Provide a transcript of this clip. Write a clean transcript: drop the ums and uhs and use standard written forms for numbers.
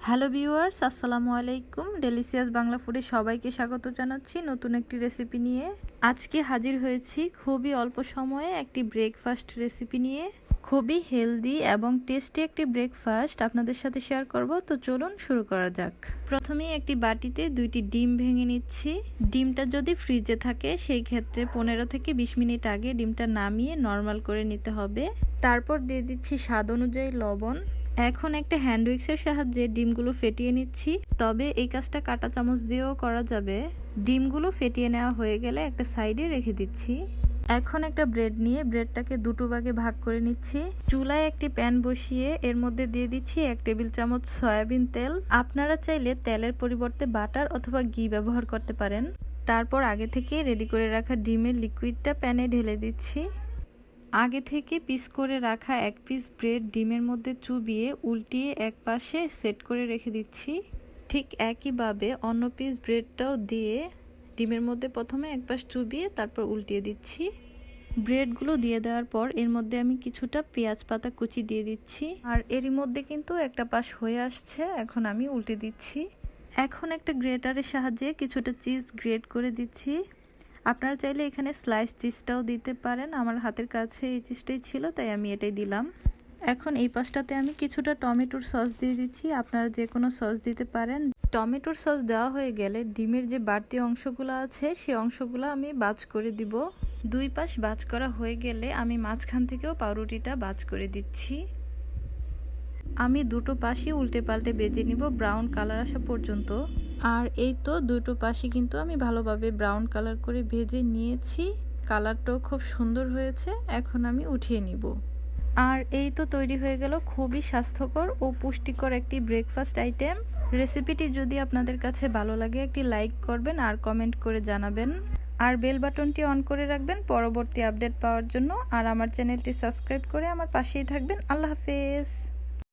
Hello viewers, আসসালামু আলাইকুম। Delicious Bangla ফুডে সবাইকে স্বাগত জানাচ্ছি নতুন একটি রেসিপি নিয়ে। আজকে হাজির হয়েছি খুবই অল্প সময়ে একটি ব্রেকফাস্ট রেসিপি নিয়ে। খুবই হেলদি এবং টেস্টি একটি ব্রেকফাস্ট আপনাদের সাথে শেয়ার করব। তো চলুন শুরু করা যাক। প্রথমেই একটি বাটিতে 2টি ডিম ভেঙে নিচ্ছি। ডিমটা যদি ফ্রিজে থাকে সেই ক্ষেত্রে 15 থেকে 20 মিনিট আগে ডিমটা নামিয়ে নর্মাল করে নিতে হবে। তারপর দিয়ে দিচ্ছি স্বাদ অনুযায়ী লবণ। এখন একটা হ্যান্ড উইক্সের সাহায্যে ডিমগুলো ফেটিয়ে নিচ্ছি, তবে এই কাজটা কাঁটা চামচ দিয়েও করা যাবে। ডিমগুলো ফেটিয়ে নেওয়া হয়ে গেলে একটা সাইডে রেখে দিচ্ছি। এখন একটা ব্রেড নিয়ে ব্রেডটাকে দুটো ভাগে ভাগ করে নিচ্ছি। চুলায় একটি প্যান বসিয়ে এর মধ্যে দিয়ে দিচ্ছি 1 টেবিল চামচ সয়াবিন তেল। আপনারা চাইলে তেলের পরিবর্তে বাটার অথবা ঘি ব্যবহার করতে পারেন। তারপর আগে থেকে রেডি করে রাখা ডিমের লিকুইডটা প্যানে ঢেলে দিচ্ছি। আগে থেকে পিস করে রাখা 1 পিস ব্রেড ডিমের মধ্যে চুবিয়ে উল্টিয়ে এক পাশে সেট করে রেখে দিচ্ছি। ঠিক একইভাবে অন্য পিস ব্রেডটাও দিয়ে ডিমের মধ্যে প্রথমে এক পাশ চুবিয়ে তারপর উল্টিয়ে দিচ্ছি। ব্রেডগুলো দিয়ে দেওয়ার পর এর মধ্যে আমি কিছুটা পেঁয়াজ পাতা কুচি দিয়ে দিচ্ছি। আর এরই মধ্যে কিন্তু একটা পাশ হয়ে আসছে, এখন আমি উল্টে দিচ্ছি। এখন একটা গ্রেটারের সাহায্যে কিছুটা চিজ গ্রেট করে দিচ্ছি। আপনারা চাইলে এখানে স্লাইস চিজটাও দিতে পারেন। আমার হাতের কাছে এই চিজটাই ছিল, তাই আমি এটাই দিলাম। এখন এই পাশটাতে আমি কিছুটা টমেটোর সস দিয়ে দিচ্ছি। আপনারা যে কোনো সস দিতে পারেন। টমেটোর সস দেওয়া হয়ে গেলে ডিমের যে বাড়তি অংশগুলো আছে সেই অংশগুলো আমি বাজ করে দিব। দুই পাশ বাজ করা হয়ে গেলে আমি মাঝখান থেকেও পাউরুটিটা বাজ করে দিচ্ছি। আমি দুটো পাশই উল্টে পাল্টে ভেজে নিব ব্রাউন কালার আসা পর্যন্ত। আর এই তো দুটো পাশই কিন্তু আমি ভালোভাবে ব্রাউন কালার করে ভেজে নিয়েছি। কালারটাও খুব সুন্দর হয়েছে। এখন আমি উঠিয়ে নিব। আর এই তো তৈরি হয়ে গেল খুবই স্বাস্থ্যকর ও পুষ্টিকর একটি ব্রেকফাস্ট আইটেম। রেসিপিটি যদি আপনাদের কাছে ভালো লাগে একটি লাইক করবেন আর কমেন্ট করে জানাবেন। আর বেল বাটনটি অন করে রাখবেন পরবর্তী আপডেট পাওয়ার জন্য। আর আমার চ্যানেলটি সাবস্ক্রাইব করে আমার পাশেই থাকবেন। আল্লাহ হাফেজ।